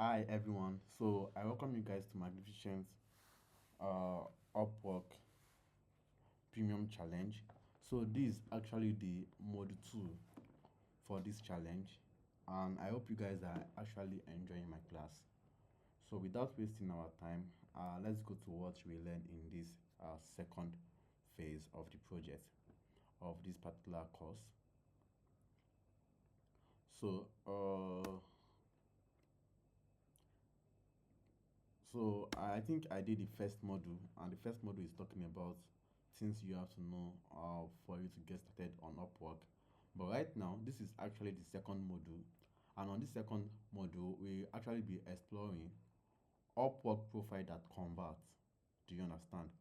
Hi everyone. So I welcome you guys to Magnificent Upwork Premium Challenge. So this is actually the mode 2 for this challenge, and I hope you guys are actually enjoying my class. So without wasting our time, let's go to what we learned in this second phase of the project of this particular course. So I think I did the first module, and the first module is talking about things you have to know for you to get started on Upwork. But right now, this is actually the second module, and on this second module, we actually be exploring Upwork profile that converts. Do you understand?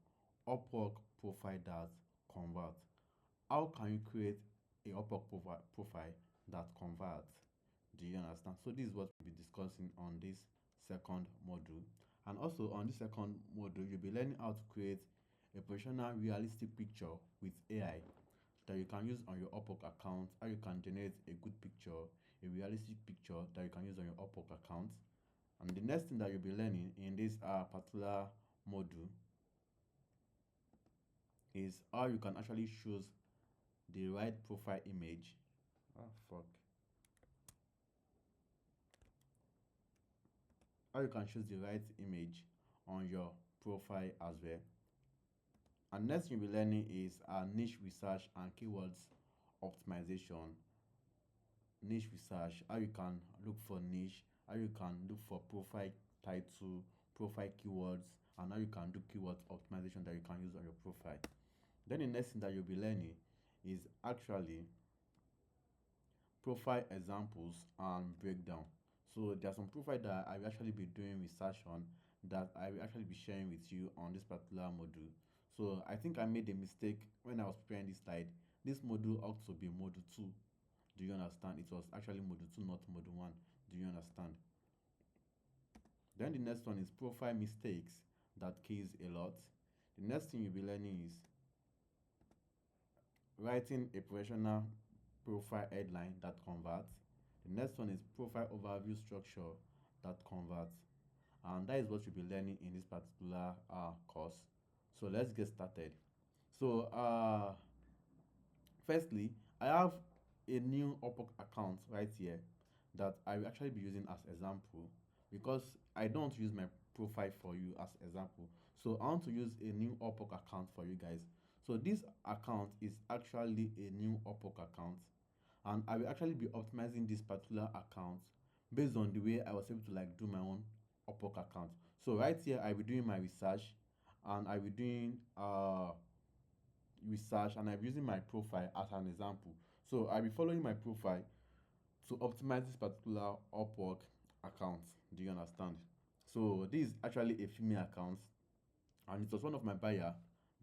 Upwork profile that converts. How can you create a Upwork profile that converts? Do you understand? So this is what we'll be discussing on this second module. And also on this second module, you'll be learning how to create a professional realistic picture with AI that you can use on your Upwork account, how you can generate a good picture, a realistic picture that you can use on your Upwork account. And the next thing that you'll be learning in this particular module is how you can actually choose the right profile image. Ah, fuck. How you can choose the right image on your profile as well. And next you'll be learning is niche research and keywords optimization. Niche research, how you can look for niche, how you can look for profile title, profile keywords, and how you can do keyword optimization that you can use on your profile. Then the next thing that you'll be learning is actually profile examples and breakdown. So there are some profile that I will actually be doing research on that I will actually be sharing with you on this particular module. So I think I made a mistake when I was preparing this slide. This module ought to be module 2. Do you understand? It was actually module 2, not module 1. Do you understand? Then the next one is profile mistakes that kills a lot. The next thing you'll be learning is writing a professional profile headline that converts. The next one is profile overview structure that converts. And that is what you'll be learning in this particular course. So let's get started. So firstly, I have a new Upwork account right here that I will actually be using as example because I don't use my profile for you as example. So I want to use a new Upwork account for you guys. So this account is actually a new Upwork account, and I will actually be optimizing this particular account based on the way I was able to like do my own Upwork account. So right here I will be doing my research, and I will be doing research, and I'm using my profile as an example. So I'll be following my profile to optimize this particular Upwork account. Do you understand? So this is actually a female account, and it was one of my buyer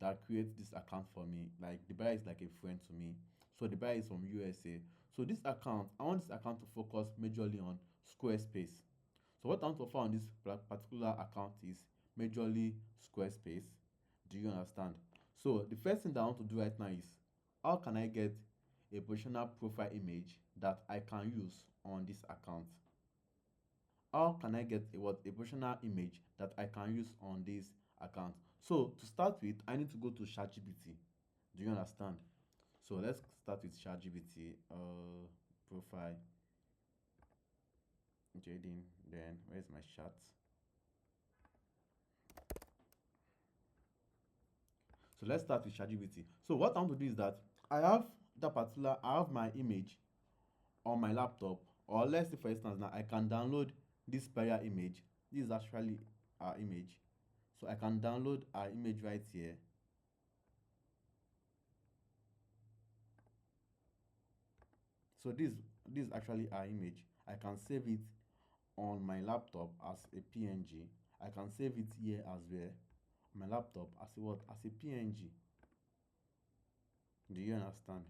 that created this account for me. Like the buyer is like a friend to me. So the buyer is from USA. So this account, I want this account to focus majorly on Squarespace. So what I want to offer on this particular account is majorly Squarespace. Do you understand? So the first thing that I want to do right now is how can I get a professional profile image that I can use on this account? How can I get a professional image that I can use on this account? So to start with, I need to go to ChatGPT. Do you understand? So let's start with ChatGPT. Profile Jaden. Then where's my chat? So let's start with ChatGPT. So what I want to do is that I have my image on my laptop, or let's say for instance now I can download this prior image. This is actually our image. So I can download our image right here. So this is actually our image. I can save it on my laptop as a PNG. I can save it here as well on my laptop as a what? As a PNG. Do you understand?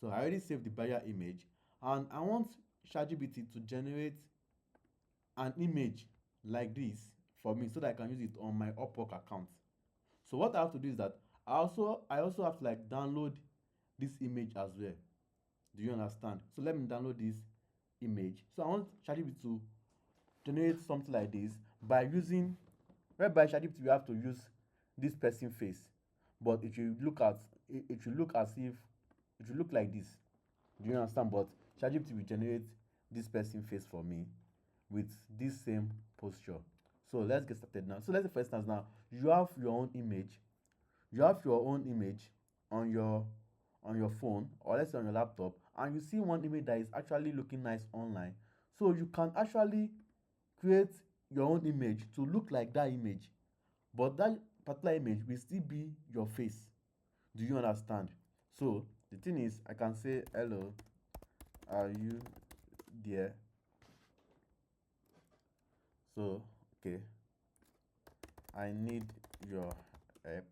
So I already saved the buyer image, and I want ChatGPT to generate an image like this for me so that I can use it on my Upwork account. So what I have to do is that I also have to like download this image as well. Do you understand? So let me download this image. So I want ChatGPT to generate something like this by using, whereby ChatGPT will have to use this person face, but it will look at it will look as if it will look like this. Do you understand? But ChatGPT will generate this person face for me with this same posture. So let's get started now. So let's say for instance now you have your own image, you have your own image on your phone, or let's say on your laptop, and you see one image that is actually looking nice online. So you can actually create your own image to look like that image, but that particular image will still be your face. Do you understand? So the thing is, I can say, hello, are you there? So okay, I need your help.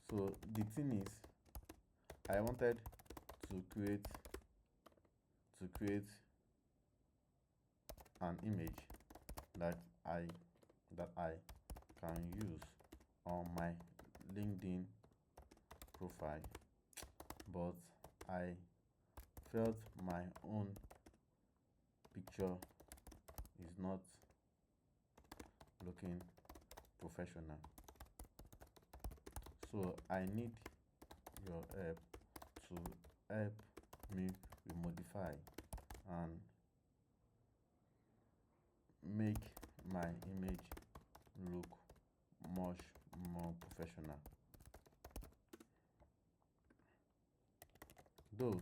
So the thing is, I wanted to create an image that I that I can use on my LinkedIn profile, but I felt my own picture is not looking professional. So I need your help to help me modify and make my image look much more professional. Though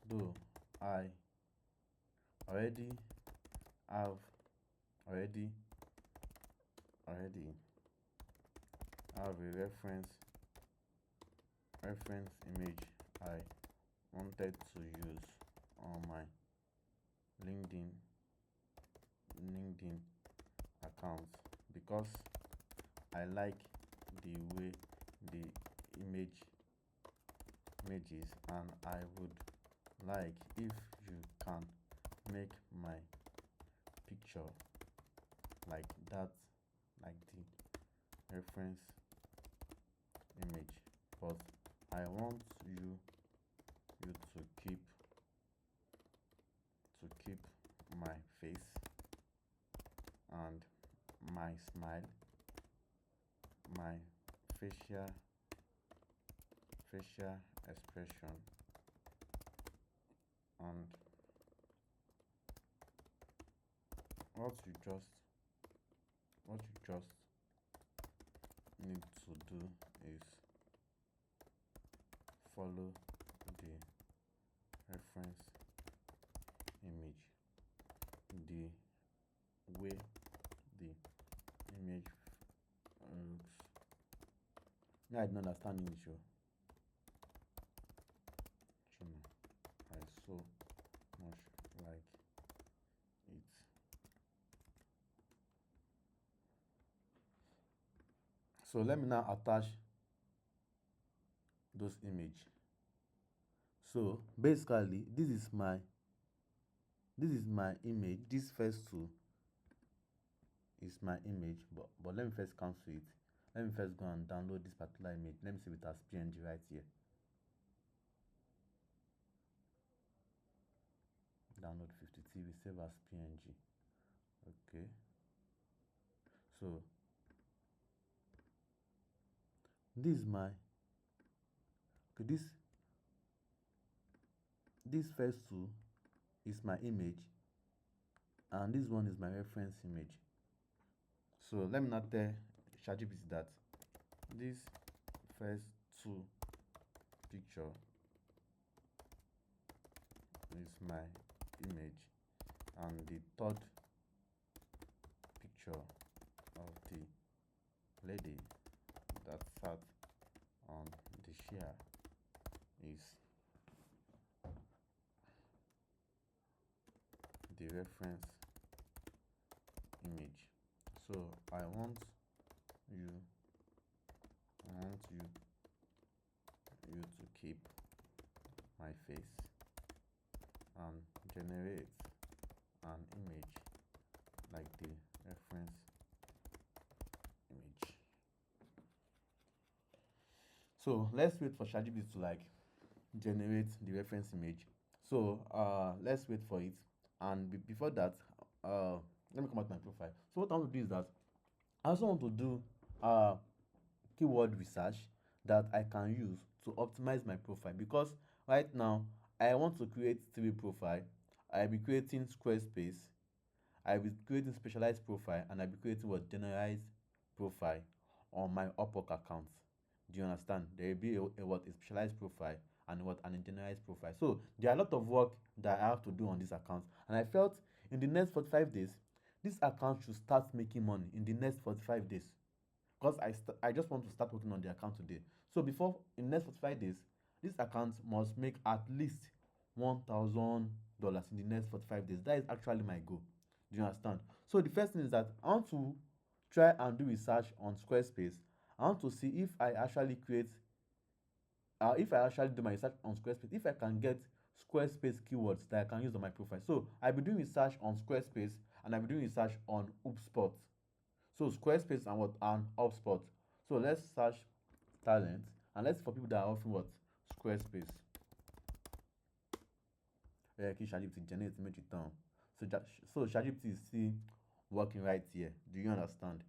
though I already have already already have a reference image I wanted to use on my LinkedIn LinkedIn account, because I like the way the image images, and I would like if you can make my picture like that, like the reference image, but I want you to keep my face and my smile, my facial expression, and what you just need to do is follow the reference image, the way the image looks. Me, I don't understand English. I so much like it. So let me now attach those image. So basically this is my image. This first two is my image, but let me first cancel it. Let me first go and download this particular image. Let me save it as PNG right here. Download 50 TV, save as PNG. Okay. So this is my okay, this first two is my image, and this one is my reference image. So let me not tell ChatGPT that this first two picture is my image, and the third picture of the lady that sat on the chair is the reference image. So I want you to keep my face and generate an image like the reference image. So let's wait for ChatGPT to like generate the reference image. So let's wait for it. And before that, uh, let me come out my profile. So what I want to do is that I also want to do uh keyword research that I can use to optimize my profile, because right now I want to create three profile. I'll be creating Squarespace, I'll be creating specialized profile, and I'll be creating what generalized profile on my Upwork account. Do you understand? There will be a specialized profile and what an generalized profile. So there are a lot of work that I have to do on this account, and I felt in the next 45 days, this account should start making money in the next 45 days, because I just want to start working on the account today. So before in the next 45 days, this account must make at least $1,000 in the next 45 days. That is actually my goal. Do you understand? So the first thing is that I want to try and do research on Squarespace. I want to see if I actually do my research on Squarespace, if I can get Squarespace keywords that I can use on my profile. So I'll be doing research on Squarespace, and I'll be doing research on Upspot. So Squarespace and what and HubSpot. So let's search talent, and let's for people that are offering what Squarespace. Kí ChatGPT generate méjì tán. So ChatGPT is still working right here. Do you understand?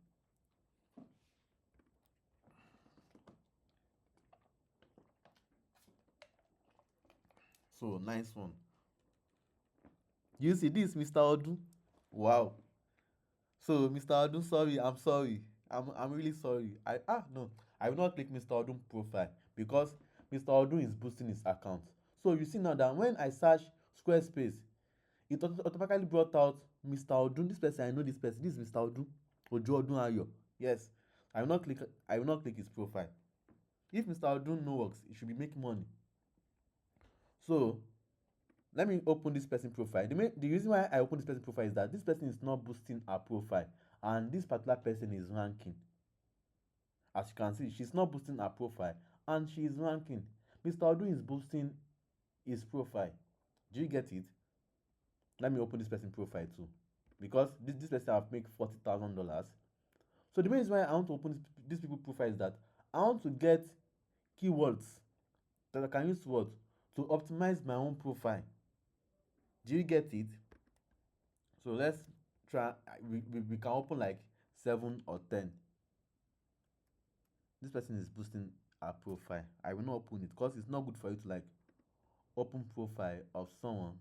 So nice one. You see this, Mr. Odu? Wow. So Mr. Odu, sorry, I'm sorry. I'm really sorry. No, I will not click Mr. Odu profile because Mr. Odu is boosting his account. So you see now that when I search Squarespace, it automatically brought out Mr. Odun. This person, I know this person. This is Mr. Odun. Ojo Odun Ayo. Yes. I will not click his profile. If Mr. Odun no works, he should be making money. So let me open this person profile. The reason why I open this person profile is that this person is not boosting her profile, and this particular person is ranking. As you can see, she's not boosting her profile and she is ranking. Mr. Odun is boosting his profile. Do you get it? Let me open this person profile too, because this person have make $40,000. So the main reason why I want to open this people profile is that I want to get keywords that I can use to what to optimize my own profile. Do you get it? So let's try. We can open like 7 or 10. This person is boosting our profile. I will not open it because it's not good for you to like open profile of someone.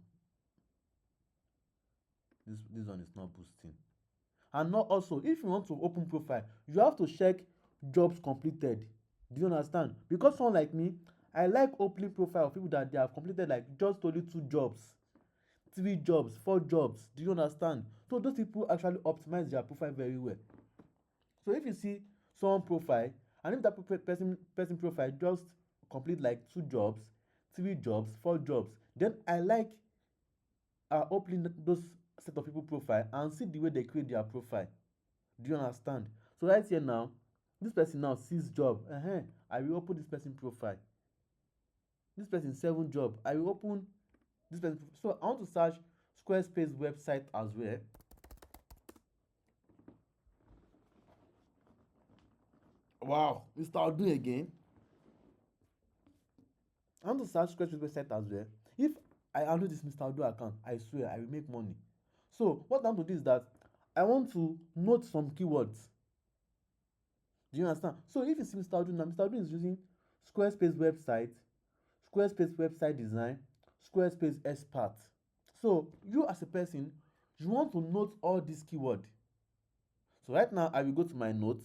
This one is not boosting. And not also, if you want to open profile, you have to check jobs completed. Do you understand? Because someone like me, I like opening profile of people that they have completed like just only 2 jobs, 3 jobs, 4 jobs. Do you understand? So those people actually optimize their profile very well. So if you see someone profile, and if that person profile just complete like 2 jobs, 3 jobs, 4 jobs, then I like opening those set of people profile and see the way they create their profile. Do you understand? So right here now, this person now 6 job. I will open this person profile. This person 7 job. I will open this person. So I want to search Squarespace website as well. Wow, we start doing again. I want to search Squarespace website as well. If I handle this Mr. Odo account, I swear I will make money. So what I want to do is that I want to note some keywords. Do you understand? So if you see Mr. Odo now, Mr. Odo is using Squarespace website, Squarespace website design, Squarespace expert. So you as a person, you want to note all these keywords. So right now I will go to my notes.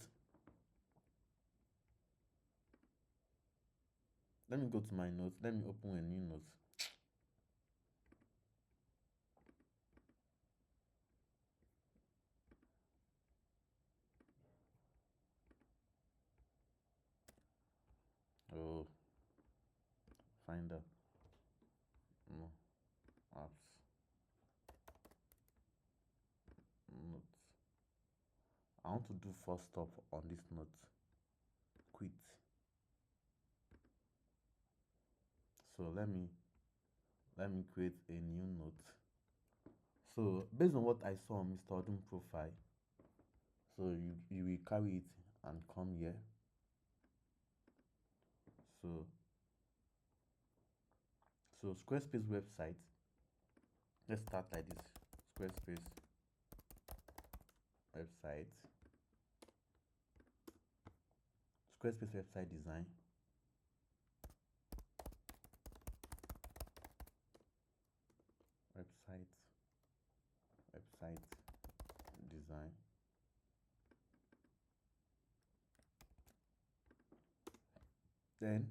Let me go to my notes. Let me open a new note. Oh, Finder. No, apps. Notes. I want to do first stop on this note. Quit. So let me create a new note. So based on what I saw on Mr. Odun profile, so you will carry it and come here. So So Squarespace website. Let's start like this. Squarespace website. Squarespace website design. Website design. Then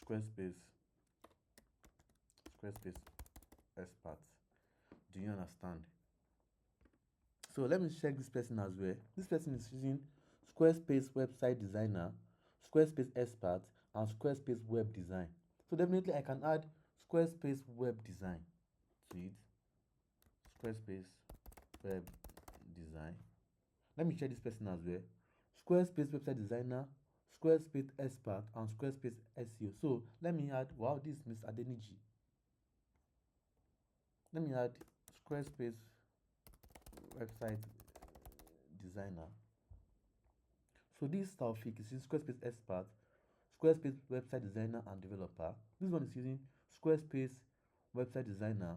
Squarespace expert. Do you understand? So let me check this person as well. This person is using Squarespace website designer, Squarespace expert, and Squarespace web design. So definitely I can add Squarespace web design to it. Squarespace web design. Let me check this person as well. Squarespace website designer, Squarespace expert, and Squarespace SEO. So let me add, wow, this is Miss Adeniji. Let me add Squarespace website designer. So this Taufik is using Squarespace expert, Squarespace website designer and developer. This one is using Squarespace website designer,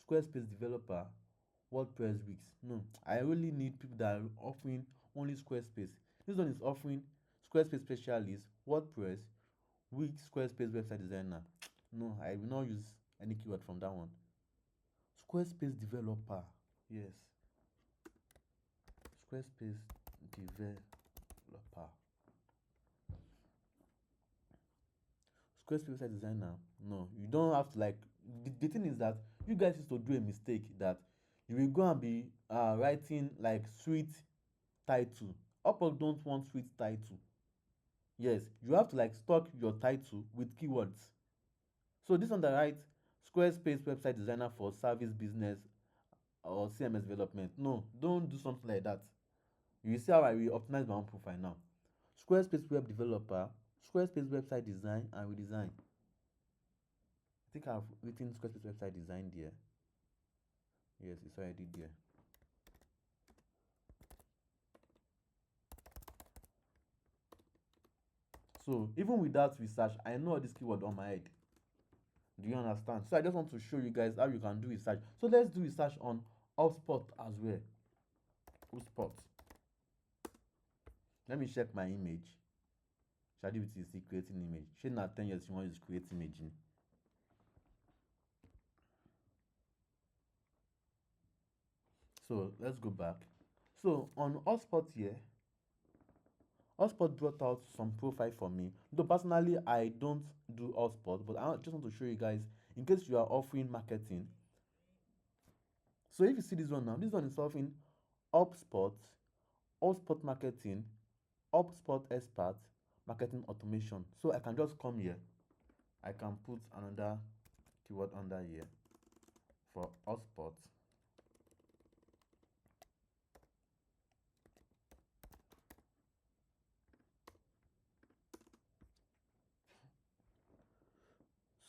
Squarespace developer, WordPress Wix. No, I really need people that are offering only Squarespace. This one is offering Squarespace specialist, WordPress, Wix, Squarespace website designer. No, I will not use any keyword from that one. Squarespace developer. Yes. Squarespace developer. Squarespace website designer. No, you don't have to like. The thing is that you guys used to do a mistake that you will go and be writing like sweet title. Upwork don't want sweet title. Yes, you have to like stock your title with keywords. So this one that writes Squarespace website designer for service business or CMS development. No, don't do something like that. You will see how I will optimize my own profile now. Squarespace web developer, Squarespace website design and redesign. I think I've written Squarespace website design there. Yes, it's already there. So even with that research, I know all this keyword on my head. Do you understand? So I just want to show you guys how you can do research. So let's do research on HubSpot as well. HubSpot. Let me check my image. ChatGPT is still creating image. She na 10 years she wants to create image. So let's go back. So on HubSpot here, HubSpot brought out some profile for me. Though personally I don't do HubSpot, but I just want to show you guys in case you are offering marketing. So if you see this one now, this one is offering HubSpot, HubSpot marketing, HubSpot expert, marketing automation. So I can just come here. I can put another keyword under here for HubSpot.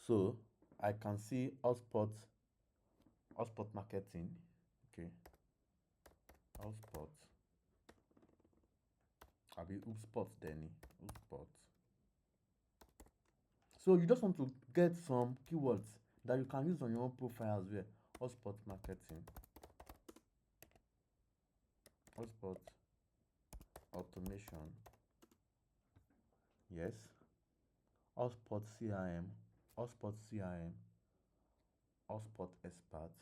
So I can see HubSpot marketing. Okay. HubSpot. I'll be HubSpot then. HubSpot. So you just want to get some keywords that you can use on your own profile as well. HubSpot marketing. HubSpot automation. Yes. HubSpot CRM. HubSpot CRM. HubSpot expert.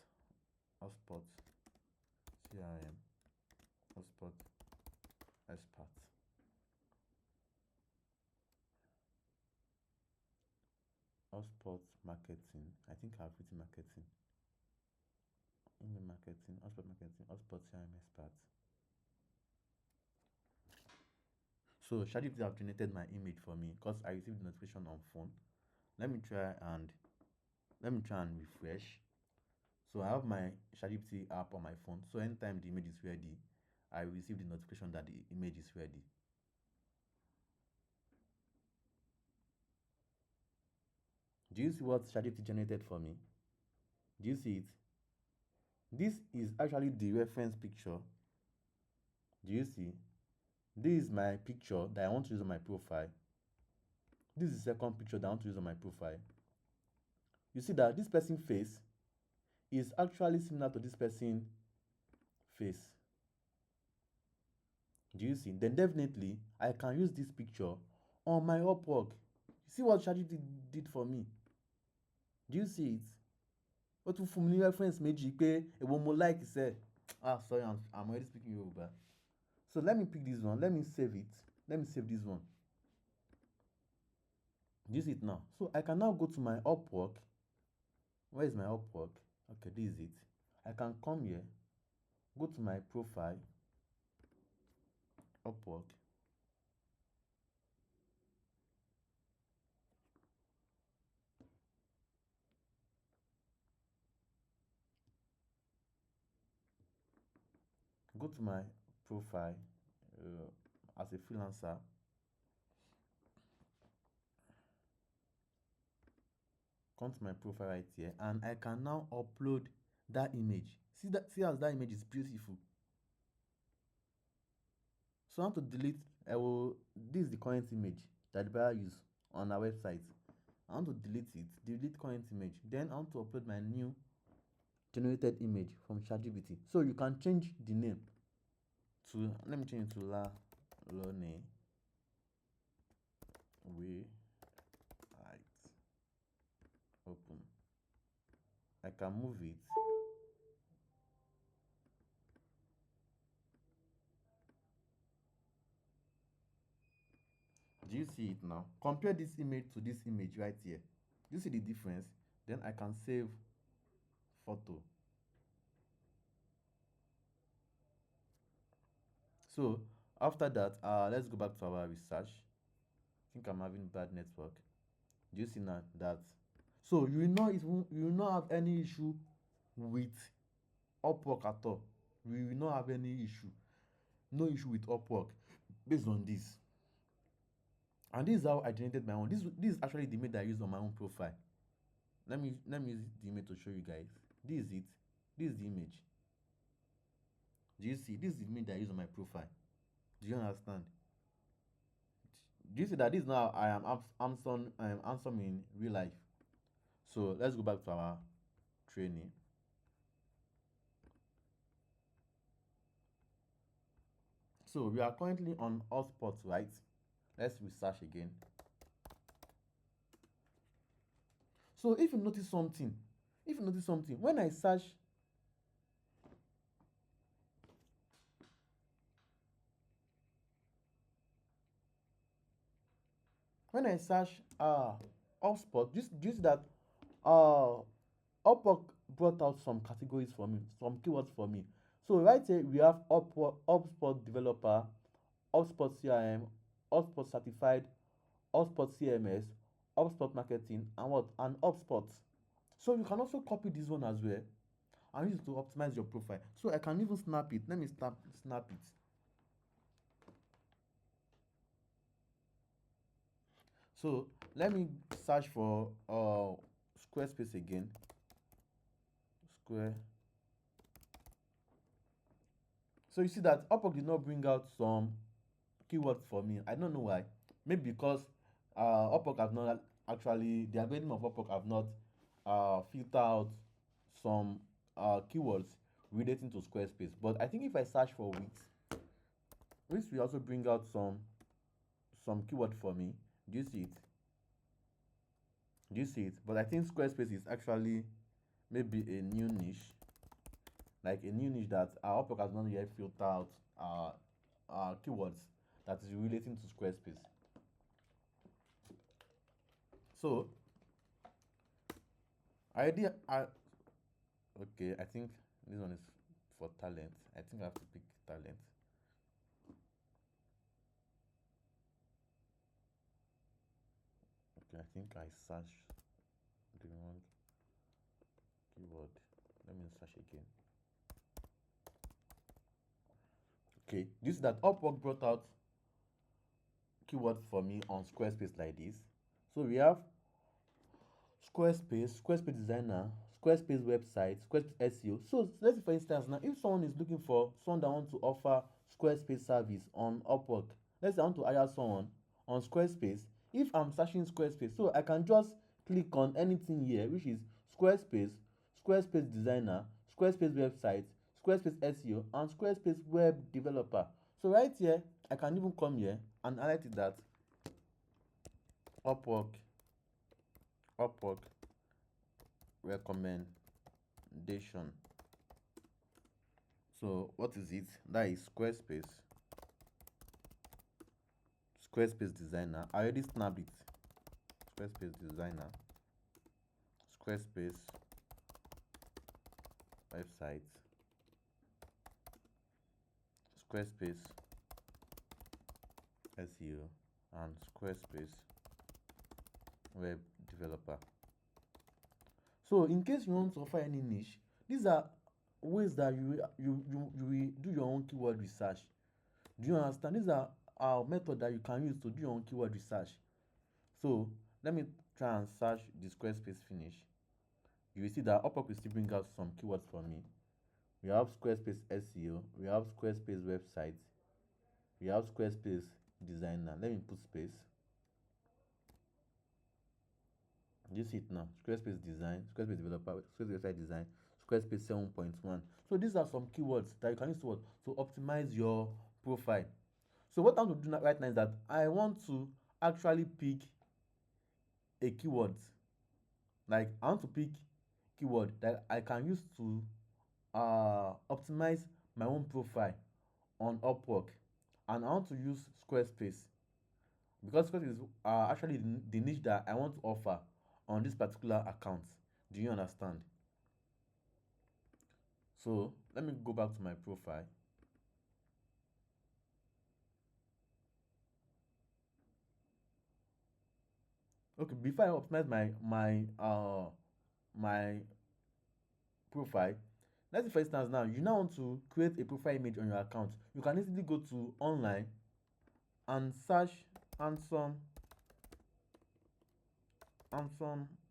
HubSpot CRM. HubSpot expert. HubSpot marketing. I think I've written marketing. Email marketing, HubSpot marketing, HubSpot CRM expert. So ChatGPT have generated my image for me because I received the notification on phone. Let me try and refresh. So I have my ChatGPT app on my phone. So anytime the image is ready, I receive the notification that the image is ready. Do you see what ChatGPT generated for me? Do you see it? This is actually the reference picture. Do you see? This is my picture that I want to use on my profile. This is the second picture that I want to use on my profile. you see that this person face is actually similar to this person face. Do you see? Then definitely I can use this picture on my Upwork. You see what ChatGPT did for me? Do you see it? Ó tún fún mi ní reference méjì pé èwo mo like sẹ́. Sorry, I'm already speaking Yoruba. So let me pick this one. Let me save it. Let me save this one. Do you see it now? So I can now go to my Upwork. Where is my Upwork? Okay, this is it. I can come here, go to my profile, Upwork. Go to my profile as a freelancer. Come to my profile right here, and I can now upload that image. See that? See as that image is beautiful. So I want to delete. This is the current image that the buyer use on our website. I want to delete it. Delete current image. Then I want to upload my new generated image from ChatGPT. So you can change the name to, let me change it to Lone We Light Open. I can move it. Do you see it now? Compare this image to this image right here. Do you see the difference? Then I can save photo. So after that, let's go back to our research. I think I'm having bad network. Do you see now that? So you will not have any issue with Upwork at all. We will not have any issue. No issue with Upwork based on this. And this is how I generated my own. This is actually the image that I used on my own profile. Let me use the image to show you guys. This is it. This is the image. Do you see? This is the image that I use on my profile. Do you understand? Do you see that this now I am handsome in real life? So let's go back to our training. So we are currently on Hotspot, right? Let's research again. So if you notice something, when I search Hotspot, do you see that Upwork brought out some categories for me, some keywords for me. So right here we have HubSpot developer, HubSpot CRM, HubSpot certified, HubSpot CMS, HubSpot marketing, and HubSpot. So you can also copy this one as well and use it to optimize your profile. So I can even snap it. Let me snap it. So let me search for Squarespace again. Square. So you see that Upwork did not bring out some keywords for me. I don't know why. Maybe because Upwork have not actually, the algorithm of Upwork have not filtered out some keywords relating to Squarespace. But I think if I search for Wix will also bring out some keyword for me. Do you see it? Do you see it? But I think Squarespace is actually maybe a new niche, like a new niche that our Upwork has not yet filtered out keywords that is relating to Squarespace. So okay, I think this one is for talent. I think I have to pick talent. Okay, I think I searched the wrong keyword. Let me search again. Okay, this is that Upwork brought out keywords for me on Squarespace like this. So we have Squarespace designer, Squarespace website, Squarespace SEO. So let's say for instance now, if someone is looking for someone that wants to offer Squarespace service on Upwork, let's say I want to hire someone on Squarespace. If I'm searching Squarespace, so I can just click on anything here which is Squarespace, Squarespace designer, Squarespace website, Squarespace SEO, and Squarespace web developer. So right here, I can even come here and highlight it that Upwork, Upwork recommendation. So what is it? That is Squarespace, Squarespace designer. I already snapped it. Squarespace designer, Squarespace website, Squarespace SEO, and Squarespace web developer. So in case you want to offer any niche, these are ways that you will do your own keyword research. Do you understand? These are our method that you can use to do your own keyword research. So let me try and search the Squarespace finish. You will see that Upwork will still bring out some keywords for me. We have Squarespace SEO, we have Squarespace website, we have Squarespace designer. Let me put space. You see it now. Squarespace design, Squarespace developer, Squarespace website design, Squarespace 7.1. So these are some keywords that you can use to optimize your profile. So what I want to do right now is that I want to actually pick a keyword. Like I want to pick keyword that I can use to optimize my own profile on Upwork, and I want to use Squarespace because Squarespace is actually the niche that I want to offer on this particular account. Do you understand? So let me go back to my profile. Okay, before I optimize my profile, let's say for instance now you now want to create a profile image on your account. You can easily go to online and search handsome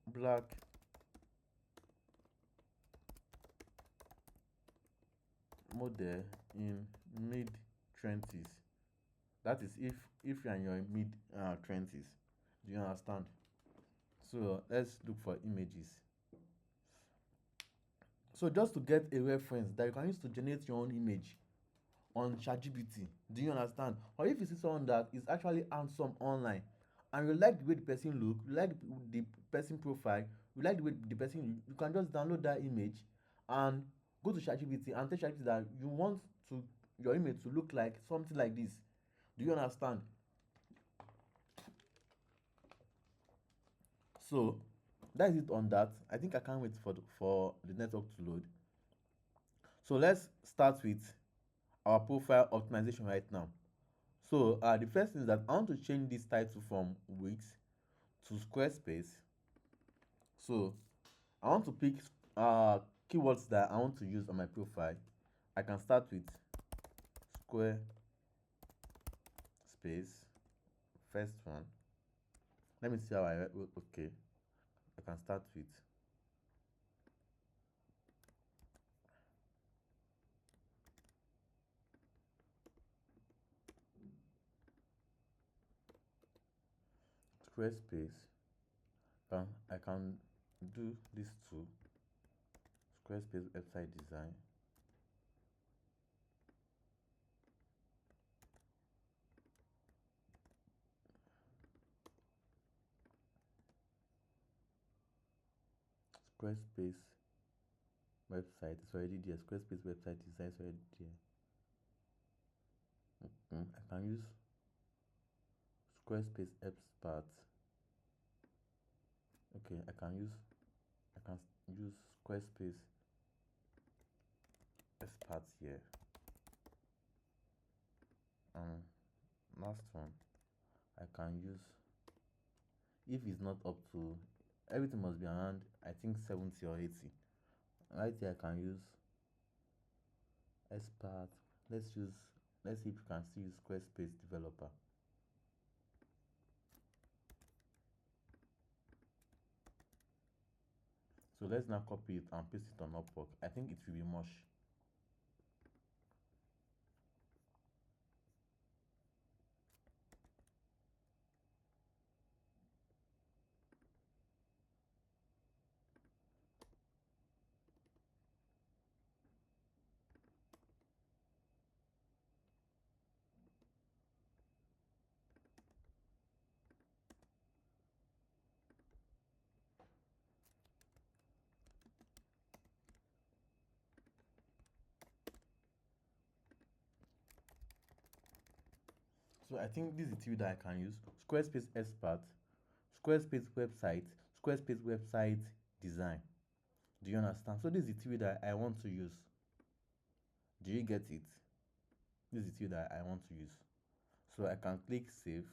black model in mid 20s. That is if you're in your mid 20s. Do you understand? So let's look for images. So just to get a reference that you can use to generate your own image on ChatGPT. Do you understand? Or if you see someone that is actually handsome online and you like the way the person look, you like the person profile, you like the way the person, you can just download that image and go to ChatGPT and tell ChatGPT that you want to your image to look like something like this. Do you understand? So that is it on that. I think I can't wait for the network to load. So let's start with our profile optimization right now. So the first thing is that I want to change this title from Wix to Squarespace. So I want to pick keywords that I want to use on my profile. I can start with Squarespace, first one. Let me see how okay. I can start with Squarespace. I can do this too. Squarespace website design. Squarespace website is already there. Squarespace website design is already there. I can use Squarespace expert. Okay, I can use Squarespace expert here. Last one, I can use, if it's not up to, everything must be around I think 70 or 80. Right here I can use expert. Let's see if you can still use Squarespace developer. So let's now copy it and paste it on Upwork. I think it will be much. So I think this is the theory that I can use. Squarespace expert, Squarespace website, Squarespace website design. Do you understand? So this is the theory that I want to use. Do you get it? This is the theory that I want to use. So I can click save.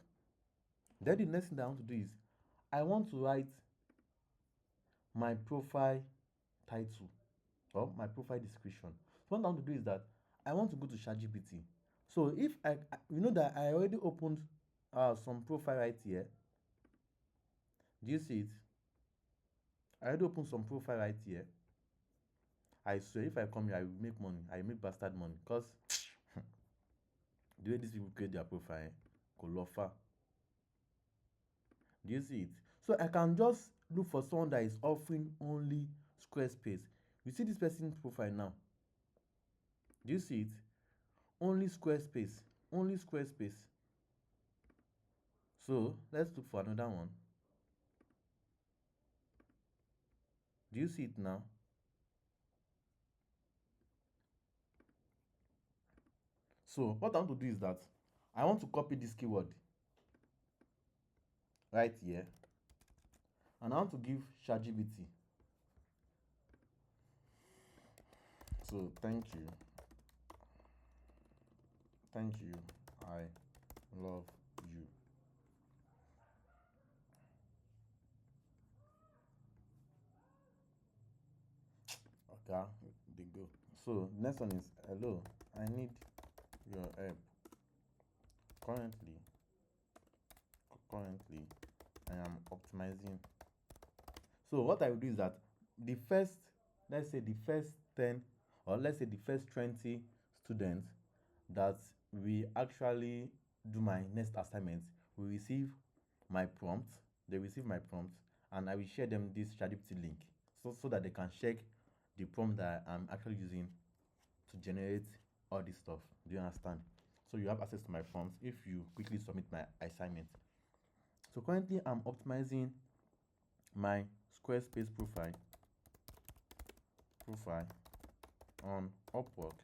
Then the next thing that I want to do is I want to write my profile title or my profile description. So what I want to do is that I want to go to chatgpt. So if you know that I already opened some profile right here. Do you see it? I already opened some profile right here. I swear if I come here I will make money. I will make bastard money because the way these people create their profile, Kolofa. Do you see it? So I can just look for someone that is offering only Squarespace. You see this person's profile now. Do you see it? Only Squarespace. Only Squarespace. So let's look for another one. Do you see it now? So what I want to do is that I want to copy this keyword right here and I want to give ChatGPT. So thank you. Thank you. I love you. Okay, they go. So next one is hello. I need your help. Currently, currently, I am optimizing. So what I will do is that the first, let's say the first 10 or let's say the first 20 students that we actually do my next assignment will receive my prompt. They receive my prompt and I will share them this ChatGPT link so that they can check the prompt that I'm actually using to generate all this stuff. Do you understand? So you have access to my prompts if you quickly submit my assignment. So currently I'm optimizing my Squarespace profile on Upwork,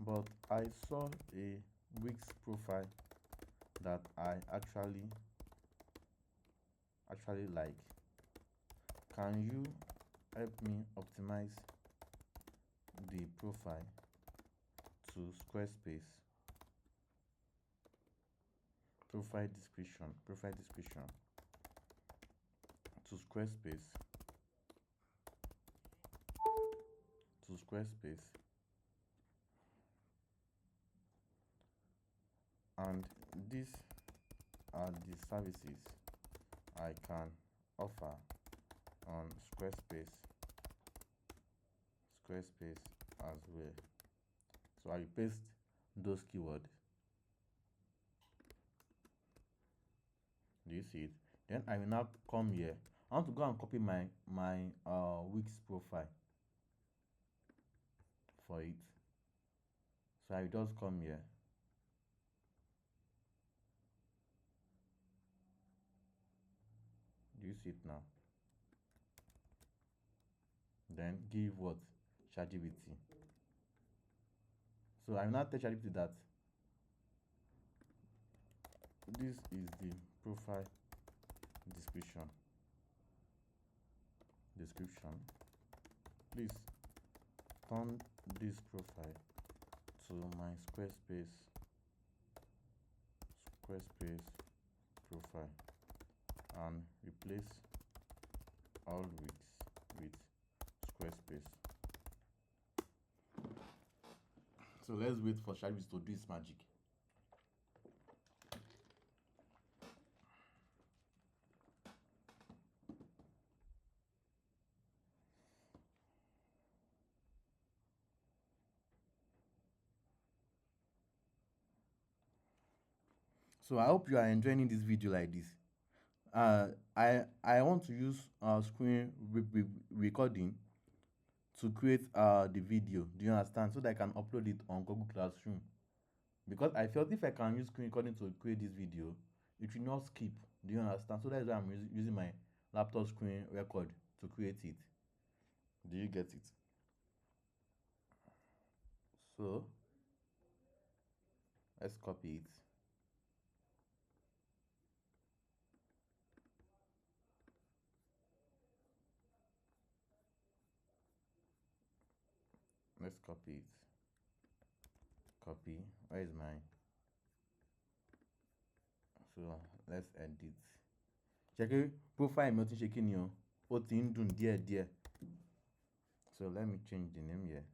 but I saw a Wix profile that I actually like. Can you help me optimize the profile to Squarespace? Profile description to Squarespace, and these are the services I can offer on Squarespace as well. So I will paste those keywords. Do you see it? Then I will now come here. I want to go and copy my Wix profile for it. So I will just come here. Do you see it now? Then give what? ChatGPT. So I will now tell ChatGPT that this is the profile description. Please turn this profile to my Squarespace profile and replace all with Squarespace. So let's wait for ChatGPT to do its magic. So I hope you are enjoying this video like this. I want to use screen recording to create the video. Do you understand? So that I can upload it on Google Classroom. Because I felt if I can use screen recording to create this video, it will not skip. Do you understand? So that's why I'm using my laptop screen record to create it. Do you get it? So Let's copy it. Let's copy it. Copy. Where is my? So let's edit. Check it. Profile mi ò ti ń ṣe kí ni o? Ó ti ń dùn díẹ̀. So let me change the name here.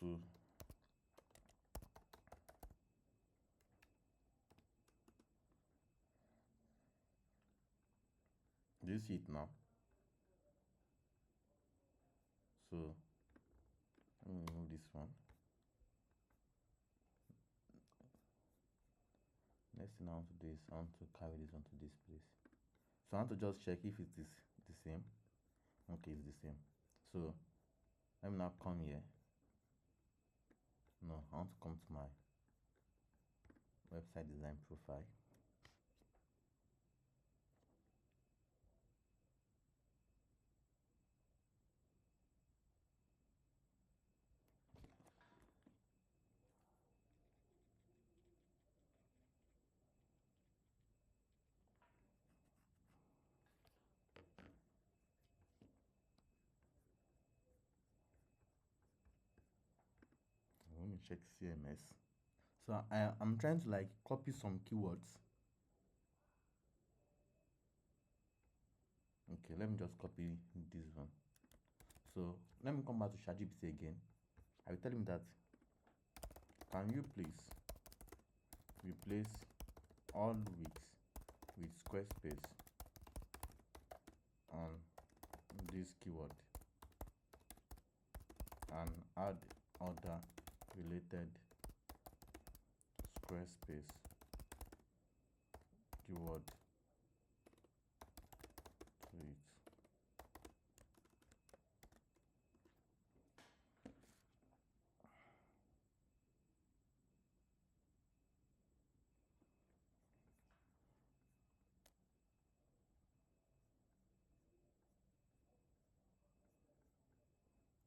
So do you see it now? So let me remove this one. Next thing I want to do is I want to carry this onto this place. So I want to just check if it is the same. Okay, it's the same. So let me now come here. No, I want to come to my website design profile. Let me check CMS. So I'm trying to like copy some keywords. Okay, let me just copy this one. So let me come back to chatgpt again. I will tell him that, can you please replace all weeks with Squarespace on this keyword and add other related Squarespace keyword to it.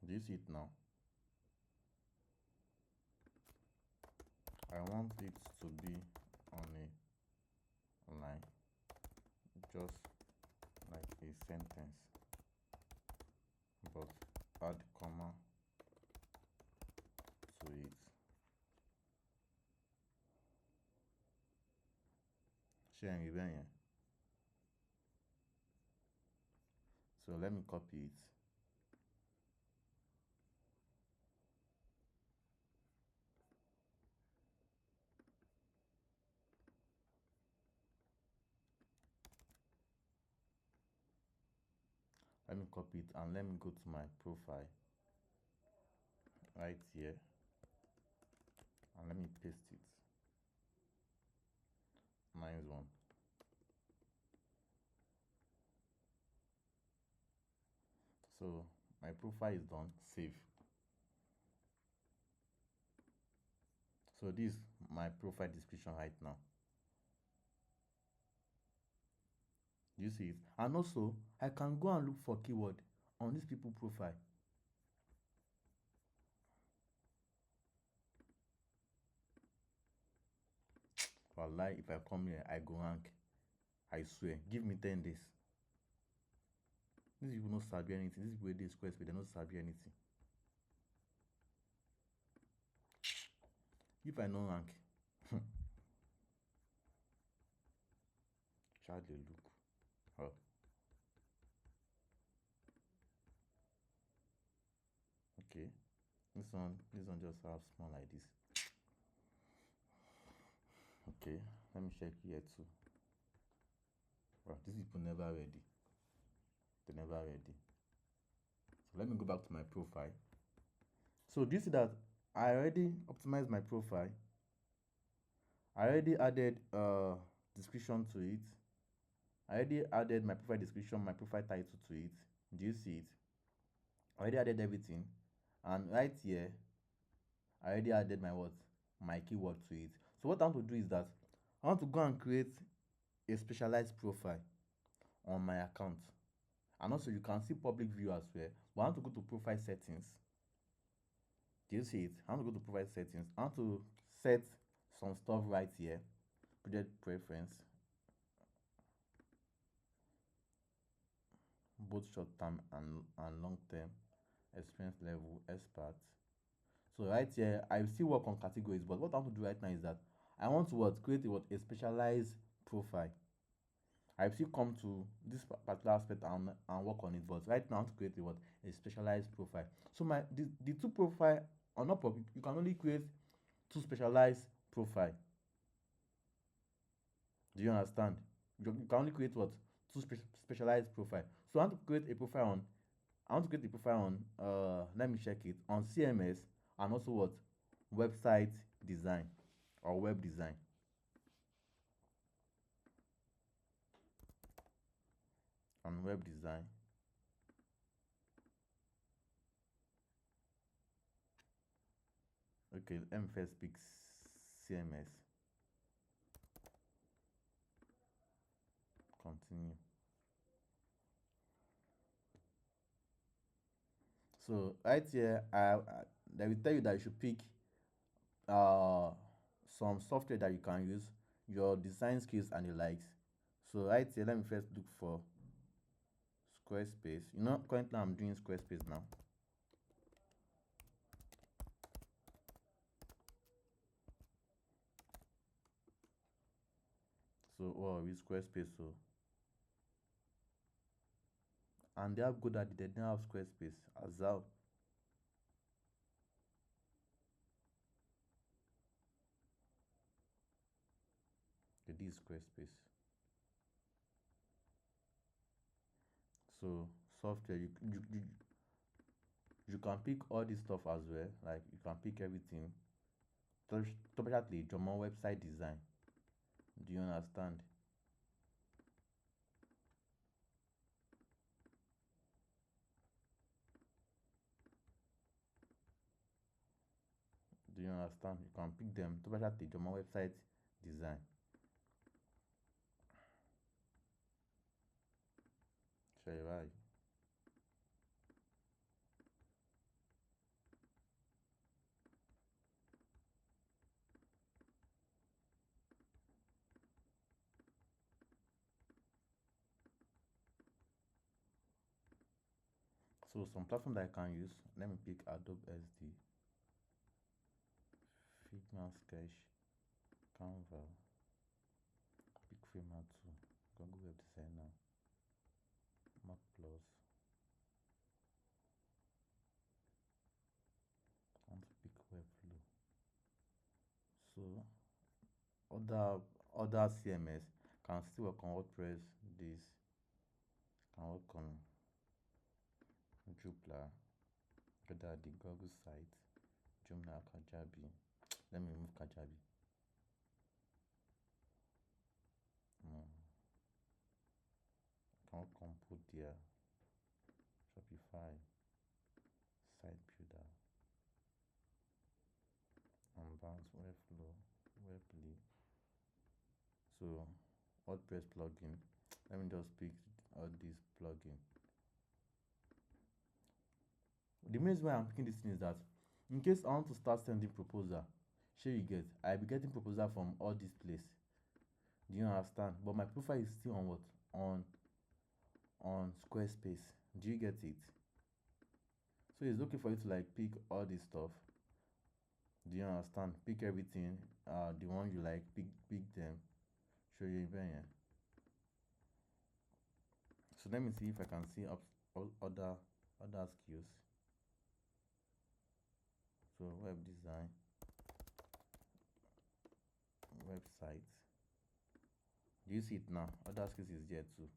Do you see it now? I want it to be on a line, just like a sentence, but add comma to it. Sharing event. So let me copy it. Let me copy it and let me go to my profile right here and let me paste it. Nice one. So my profile is done. Save. So this is my profile description right now. You see it? And also I can go and look for keyword on these people profile. Wallahi, if I come here, I go rank. I swear. Give me 10 days. These people not sabi anything. These people they Squarespace, they not sabi anything. If I no rank, child they look. Oh. Okay. This one just have small like this. Okay, let me check here too. Wow, these people never ready. They never ready. So let me go back to my profile. So do you see that I already optimized my profile? I already added description to it. I already added my profile description, my profile title to it. Do you see it? I already added everything. And right here, I already added my what? My keyword to it. So what I want to do is that I want to go and create a specialized profile on my account. And also you can see public view as well. But I want to go to profile settings. Do you see it? I want to go to profile settings. I want to set some stuff right here. Project preference, both short term and long term, experience level, expert. So right here, I still work on categories, but what I want to do right now is that I want to what create a specialized profile. I still come to this particular aspect and work on it, but right now I want to create a specialized profile. So the two profile on Upwork, you can only create two specialized profile. Do you understand? You can only create what two specialized profile. So I want to create a profile on I want to create a profile on let me check it on CMS and also what website design or web design. On web design. Okay, let me first pick CMS. Continue. So right here, they will tell you that you should pick uh some software that you can use, your design skills and the likes. So right here, let me first look for Squarespace. Currently I'm doing Squarespace now. So with Squarespace, so and they have good at it, they don't have Squarespace as well. They did Squarespace. So software, you can pick all this stuff as well. Like you can pick everything. Especially German website design. Do you understand? Do you understand? You can pick them. Especially German website design. Sure, right. So some platform that I can use. Let me pick Adobe SD, Figma Sketch, Canva, pick Figma 2, Google Web Designer, Mac Plus, and pick Webflow. So other CMS can still work on WordPress. This can work on Joomla, whether the Google site, Joomla, Kajabi. Let me remove Kajabi. No. Can work on Podia, Shopify, Site Builder, Unbounce, Webflow, Webly. So WordPress plugin. Let me just pick all these plugin. The main reason why I'm picking this thing is that in case I want to start sending proposal, sure you get, I'll be getting proposal from all these places. Do you understand? But my profile is still on what? On Squarespace. Do you get it? So it's okay for you to like pick all this stuff. Do you understand? Pick everything. The one you like, pick them. Show you even here. So let me see if I can see up other skills. So web design, website. Do you see it now? Other skills is there too.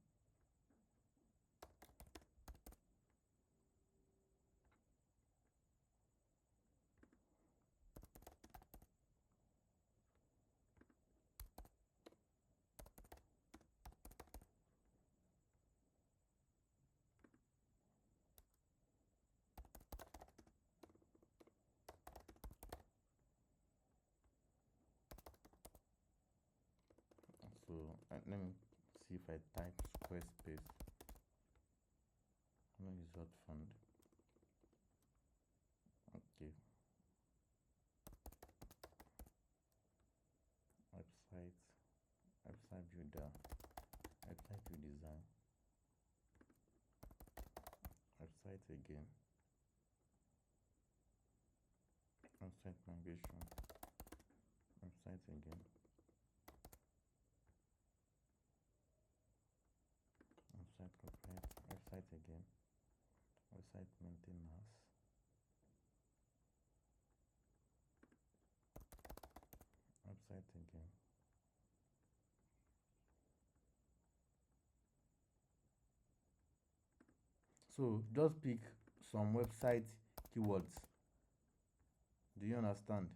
So let me see if I type Squarespace. No result found. Okay. with the website we design, website again, website migration, website again, website corporate, website again, website maintenance, website again. So just pick some website keywords. Do you understand?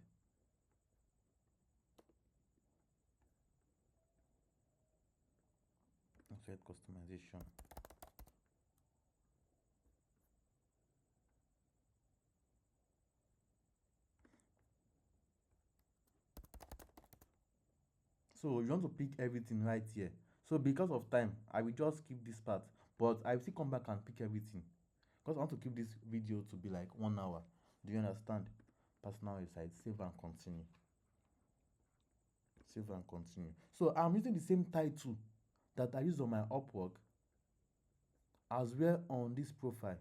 Website customization. So you want to pick everything right here. So because of time, I will just skip this part, but I will still come back and pick everything because I want to keep this video to be like 1 hour. Do you understand? Personal website, save and continue. Save and continue. So I'm using the same title that I use on my Upwork as well on this profile.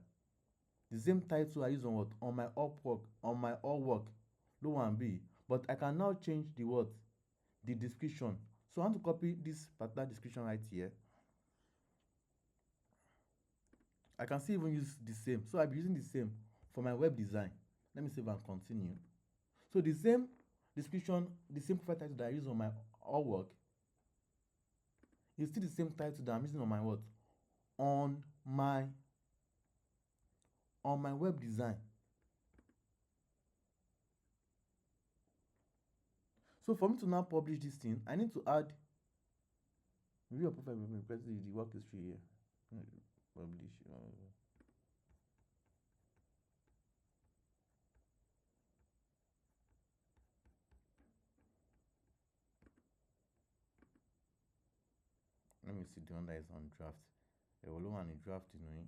The same title I use on what? On my Upwork, on my Allwork, low and B. But I can now change the what? The description. So I want to copy this particular description right here. I can still even use the same. So I'll be using the same for my web design. Let me save and continue. So the same description, the same profile title that I use on my Allwork is still the same title that I'm using on my what? On my web design. So for me to now publish this thing, I need to add view your profile, press the work history here. Publish. Let me see the one that is on draft. The one is draft, you know.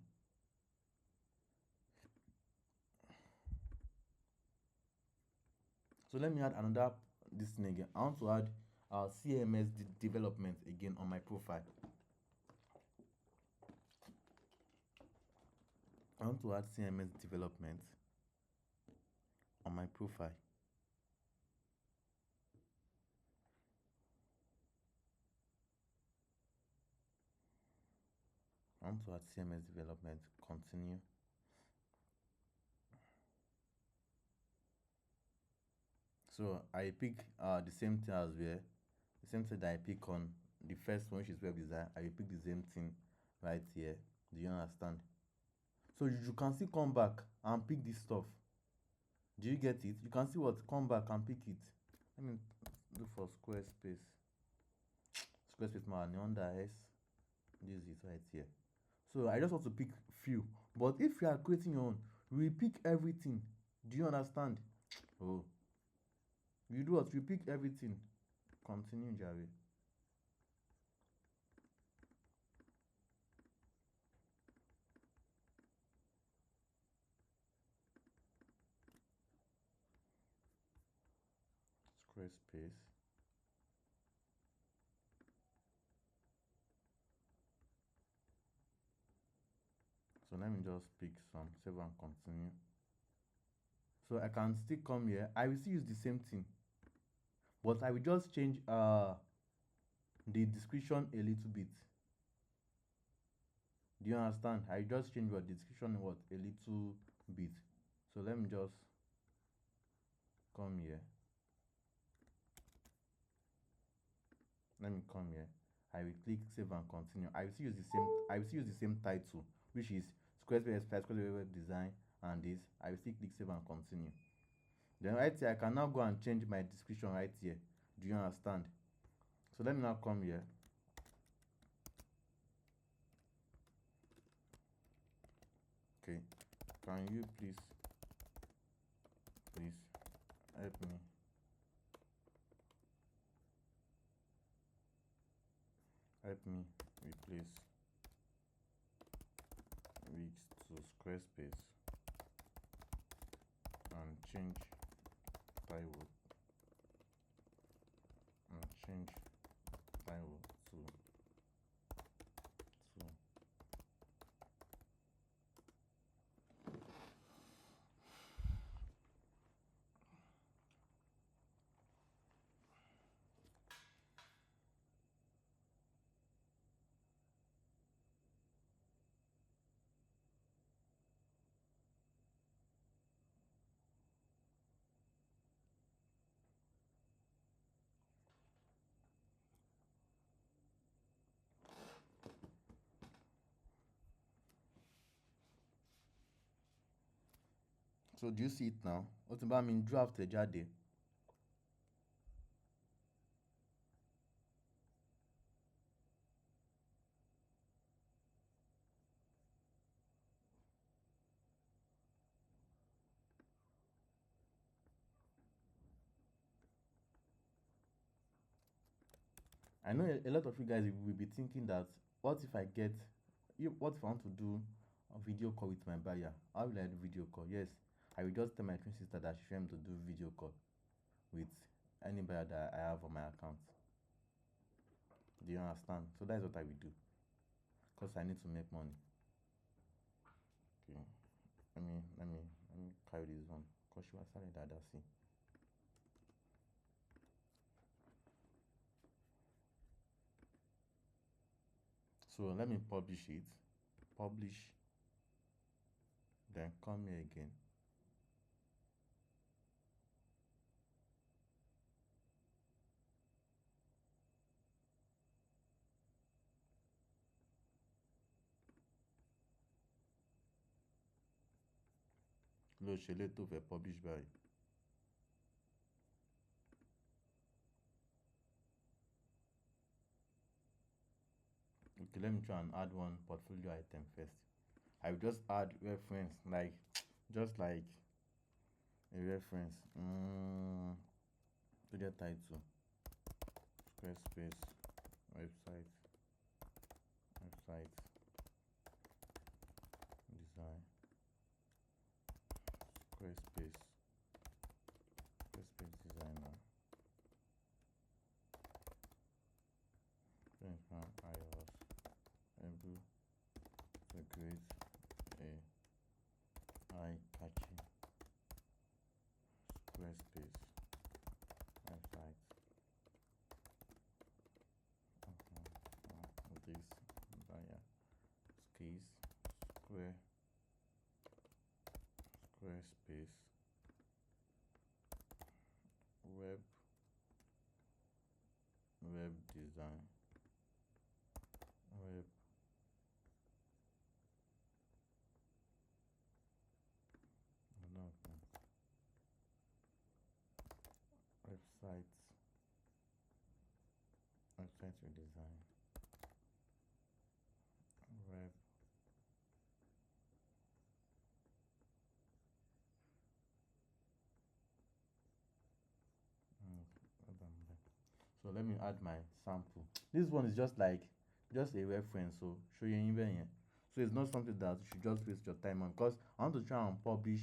So let me add another this thing again. I want to add CMS development again on my profile. I want to add CMS development on my profile. I want to add CMS development, continue. So I pick the same thing as well. The same thing that I pick on the first one, which is web design. I will pick the same thing right here. Do you understand? So you can still come back and pick this stuff. Do you get it? You can see what? Come back and pick it. Let me look for Squarespace. Squarespace man under S. This is right here. So I just want to pick few. But if you are creating your own, we pick everything. Do you understand? Oh. You do what? We pick everything. Continue, Javi. Squarespace. So let me just pick some, save and continue. So I can still come here. I will still use the same thing, but I will just change the description a little bit. Do you understand? I just change what description what a little bit. So let me just come here. Let me come here. I will click save and continue. I will still use the same. I will still use the same title, which is Squarespace web design, and this. I will still click save and continue. Then right here, I can now go and change my description right here. Do you understand? So let me now come here. Okay, can you please help me replace Wix to Squarespace and change Taiwo to So do you see it now? Ó ti bá mi draft ẹ̀ jáde. I know a lot of you guys will be thinking that, what if I get, what if I want to do a video call with my buyer? How will I do video call? Yes, I will just tell my twin sister that she should to do video call with any buyer that I have on my account. Do you understand? So that's what I will do, because I need to make money. Okay, let me carry this one, because she was telling that see. So let me publish it. Publish. Then come here again. Ló ṣe lè tó fẹ́ publish báyìí. Okay, let me try and add one portfolio item first. I will just add reference, like just like a reference. To the title, Squarespace website design, Squarespace designer, I was able to create a eye-catching Squarespace website this buyer case Squarespace web design web no, website redesign web so let me add my sample. This one is just like just a reference, so show you in here. So it's not something that you should just waste your time on, because I want to try and publish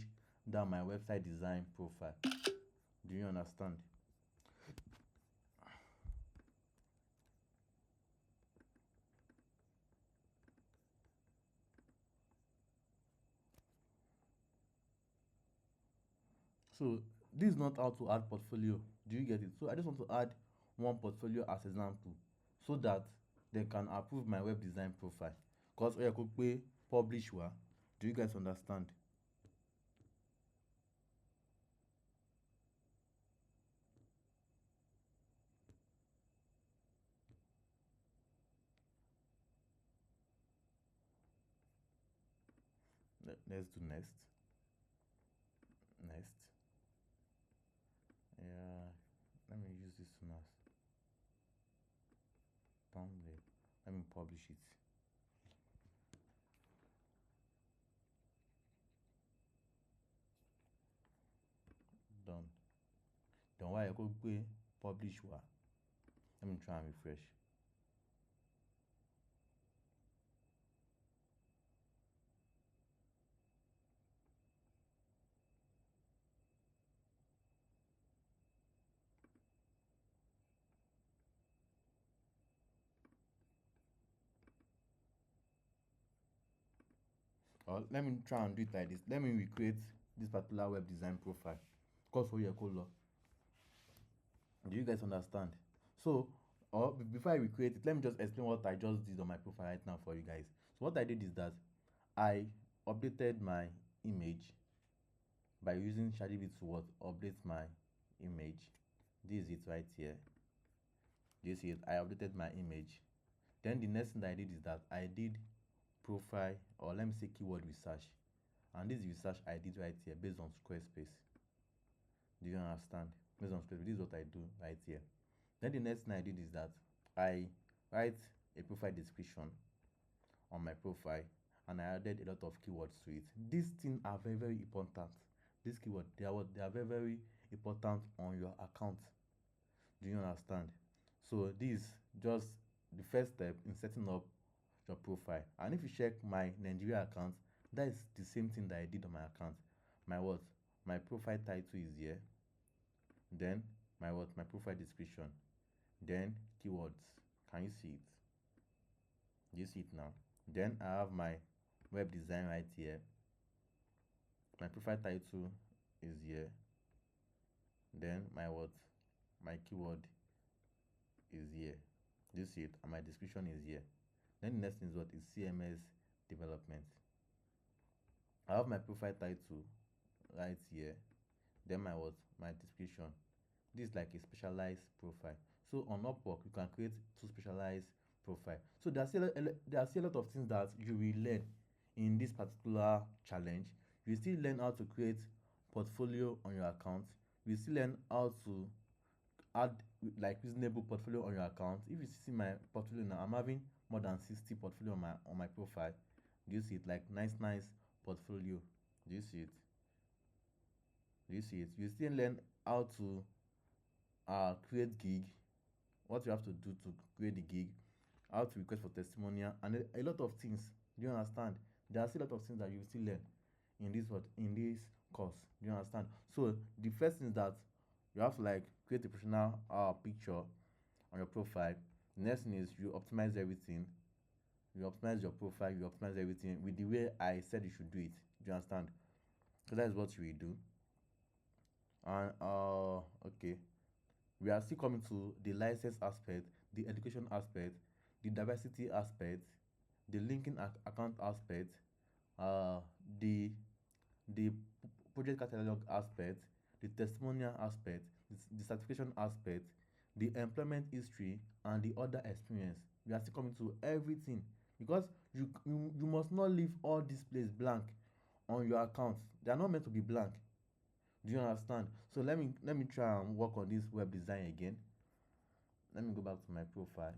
down my website design profile. Do you understand? So this is not how to add portfolio. Do you get it? So I just want to add one portfolio as example, so that they can approve my web design profile. Because I could pay publish wa. Do you guys understand? Let's do next. Yeah, let me use this one as thumbnail. Let me publish it. Done. Then why I could pay publish wa. Let me try and refresh. Or let me try and do it like this. Let me recreate this particular web design profile. Cause for your color. Do you guys understand? So, or before I recreate it, let me just explain what I just did on my profile right now for you guys. So what I did is that I updated my image by using chatgpt to what update my image. This is it right here. Do you see it? I updated my image. Then the next thing that I did is that I did profile, or let me say keyword research. And this research I did right here based on Squarespace. Do you understand? Based on Squarespace, this is what I do right here. Then the next thing I did is that I write a profile description on my profile, and I added a lot of keywords to it. These things are very, very important. These keywords, they are very, very important on your account. Do you understand? So this just the first step in setting up your profile. And if you check my Nigeria account, that is the same thing that I did on my account. My what? My profile title is here. Then my what? My profile description. Then keywords. Can you see it? Do you see it now? Then I have my web design right here. My profile title is here. Then my what? My keyword is here. Do you see it? And my description is here. Then the next thing is what? Is CMS development. I have my profile title right here. Then my what? My description. This is like a specialized profile. So on Upwork, you can create two specialized profile. So there are still a lot of things that you will learn in this particular challenge. You still learn how to create portfolio on your account. You still learn how to add like reasonable portfolio on your account. If you see my portfolio now, I'm having more than 60 portfolio on my profile. Do you see it? Like nice portfolio. Do you see it? Do you see it? You still learn how to create gig, what you have to do to create the gig, how to request for testimonial, and a lot of things. Do you understand? There are still a lot of things that you will still learn in this course. Do you understand? So the first thing is that you have to like create a professional picture on your profile. The next thing is you optimize everything. You optimize your profile, you optimize everything with the way I said you should do it. Do you understand? So that is what you will do. And okay, we are still coming to the license aspect, the education aspect, the diversity aspect, the linking account aspect, uh, the the project catalog aspect, the testimonial aspect, the certification aspect, the employment history, and the other experience. We are still coming to everything because you must not leave all this place blank on your account. They are not meant to be blank. Do you understand? So let me try and work on this web design again. Let me go back to my profile.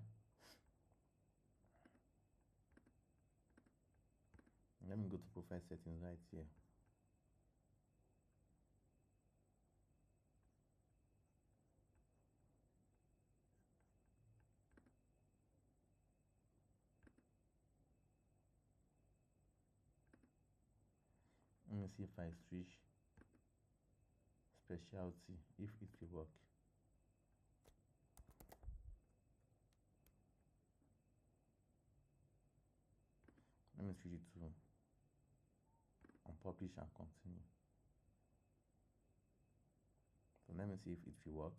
Let me go to profile settings right here. Let me see if I switch specialty, if it will work. Let me switch it to unpublish and continue. So let me see if it will work.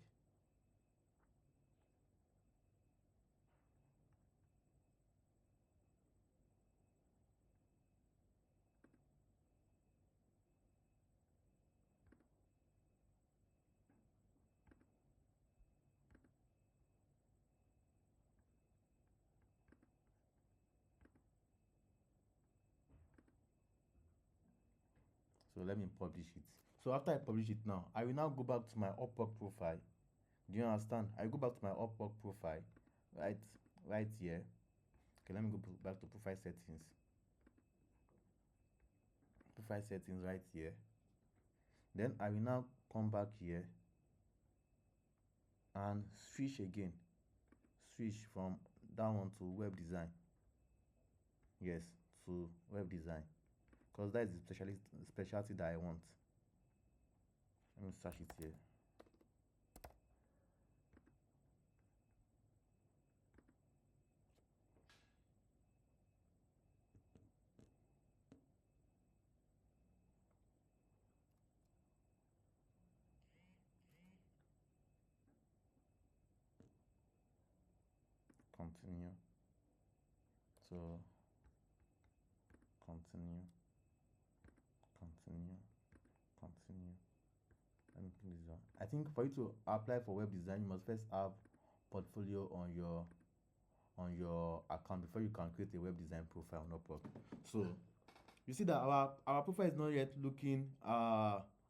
So let me publish it. So after I publish it now, I will now go back to my Upwork profile. Do you understand? I go back to my Upwork profile, right here. Okay, let me go back to profile settings. Profile settings right here. Then I will now come back here and switch again. Switch from that one to web design. Yes, to web design. Because that is the specialty that I want. Let me search it here. Continue. So continue. Let me click this one. I think for you to apply for web design, you must first have portfolio on your account before you can create a web design profile on Upwork. So You see that our profile is not yet looking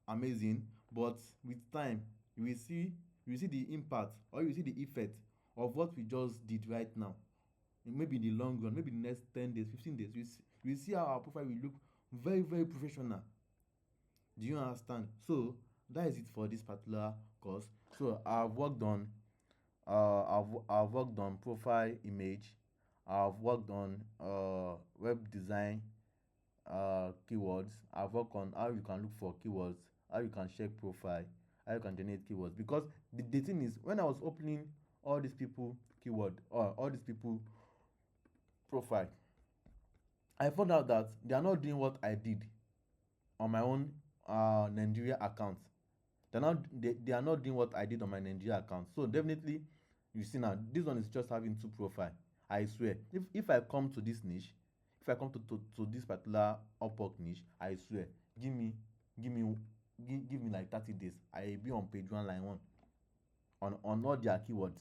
amazing, but with time you will see the impact, or you will see the effect of what we just did right now. Maybe in the long run, maybe the next 10 days, 15 days, we see how our profile will look very, very professional. Do you understand? So that is it for this particular course. So I've worked on profile image, I've worked on web design keywords. I've worked on how you can look for keywords, how you can check profile, how you can generate keywords. Because the thing is, when I was opening all these people keyword, or all these people profile, I found out that they are not doing what I did on my own Nigeria account. They are not doing what I did on my Nigeria account. So definitely, you see now, this one is just having two profile. I swear, if I come to this niche, if I come to this particular Upwork niche, I swear, give me give me give me like 30 days. I be on page one line one on all their keywords,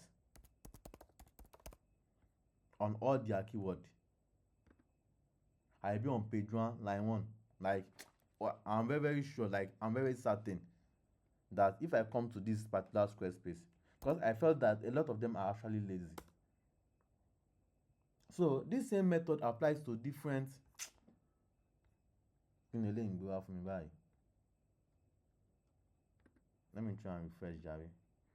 on all their keyword. I be on page one line one. Like I'm very very sure, like I'm very certain that if I come to this particular Squarespace, because I felt that a lot of them are actually lazy. So this same method applies to different. Kí ni eléyìí ń gbé wá fún mi báyìí? Let me try and refresh jare.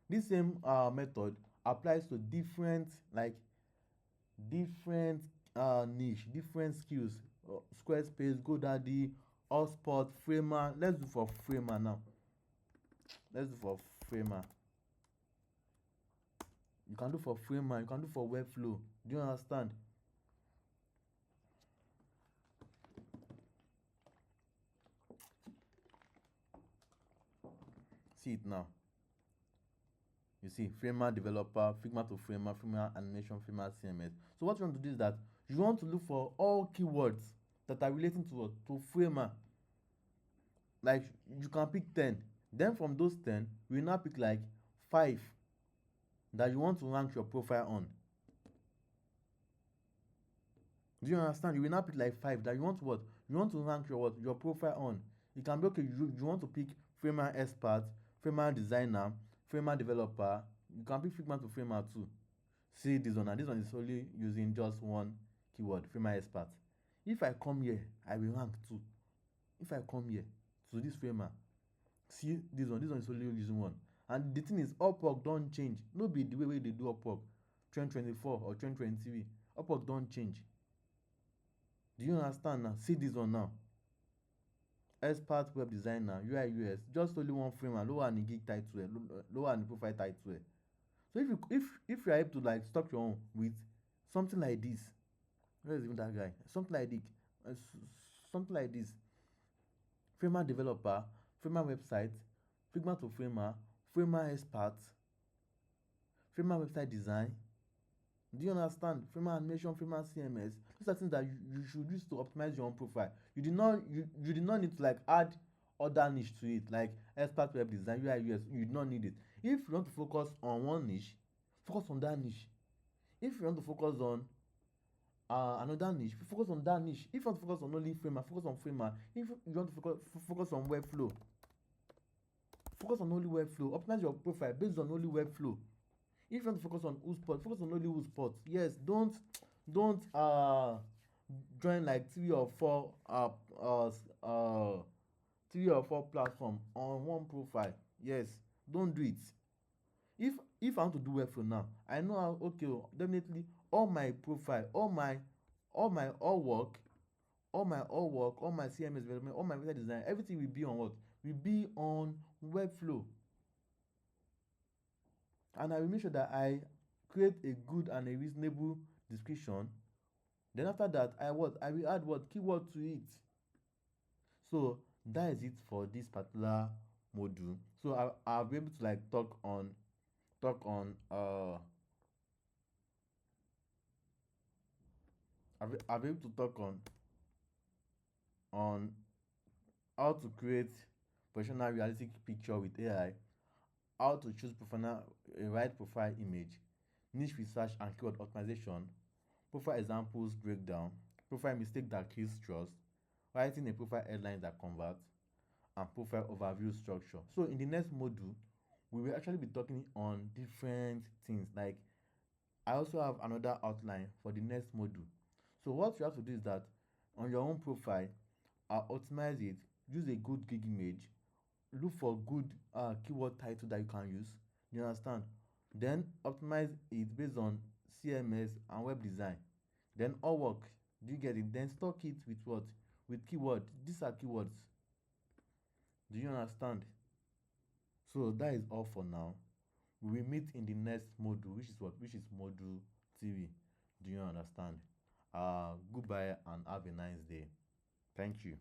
This same method applies to different, like different niche, different skills. Squarespace, GoDaddy, Hotspot, Framer. Let's do for Framer now. Let's do for Framer. You can do for Framer, you can do for Webflow. Do you understand? See it now. You see, Framer developer, Figma to Framer, Framer animation, Framer CMS. So what you want to do is that you want to look for all keywords that are relating to what? To Framer. Like you can pick 10. Then from those 10, you will now pick like 5 that you want to rank your profile on. Do you understand? You will now pick like 5 that you want to what? You want to rank your what? Your profile on. It can be okay, you want to pick Framer expert, Framer designer, Framer developer. You can pick Figma to Framer too. See this one, and this one is only using just one keyword, Framer expert. If I come here, I will rank 2. If I come here to this Framer, see this one is only using 1. And the thing is, Upwork don't change. No be the way they do Upwork 2024 or 2023. Upwork don't change. Do you understand now? See this one now. Expert web designer, UI UX, just only one Framer, lower and gig title, lower and profile title. So if you are able to like stock your own with something like this, where is even that guy? Something like this. Framer developer, Framer website, Figma to Framer, Framer expert, Framer website design. Do you understand? Framer animation, Framer CMS. These are things that you should use to optimize your own profile. You did not need to like add other niche to it, like expert web design, UI UX. You did not need it. If you want to focus on one niche, focus on that niche. If you want to focus on another niche, focus on that niche. If you want to focus on only Framer, focus on Framer. If you want to focus on Webflow, focus on only Webflow. Optimize your profile based on only Webflow. If you want to focus on Upwork, focus on only Upwork. Yes, don't join like 3 or 4 platform on one profile. Yes, don't do it. If I want to do Webflow now, I know how, okay, definitely all my profile, all work, all my CMS development, all my website design, everything will be on what? Will be on Webflow. And I will make sure that I create a good and a reasonable description. Then after that, I will add what? Keyword to it. So that is it for this particular module. So I'll be able to like talk on I'll be able to talk on how to create professional realistic picture with AI, how to choose a right profile image, niche research and keyword optimization, profile examples breakdown, profile mistake that kills trust, writing a profile headline that converts, and profile overview structure. So in the next module, we will actually be talking on different things. Like I also have another outline for the next module. So what you have to do is that on your own profile, optimize it, use a good gig image, look for good keyword title that you can use. You understand? Then optimize it based on CMS and web design. Then all work. Do you get it? Then stock it with what? With keyword. These are keywords. Do you understand? So that is all for now. We will meet in the next module, which is what? Which is module 3. Do you understand? Goodbye and have a nice day. Thank you.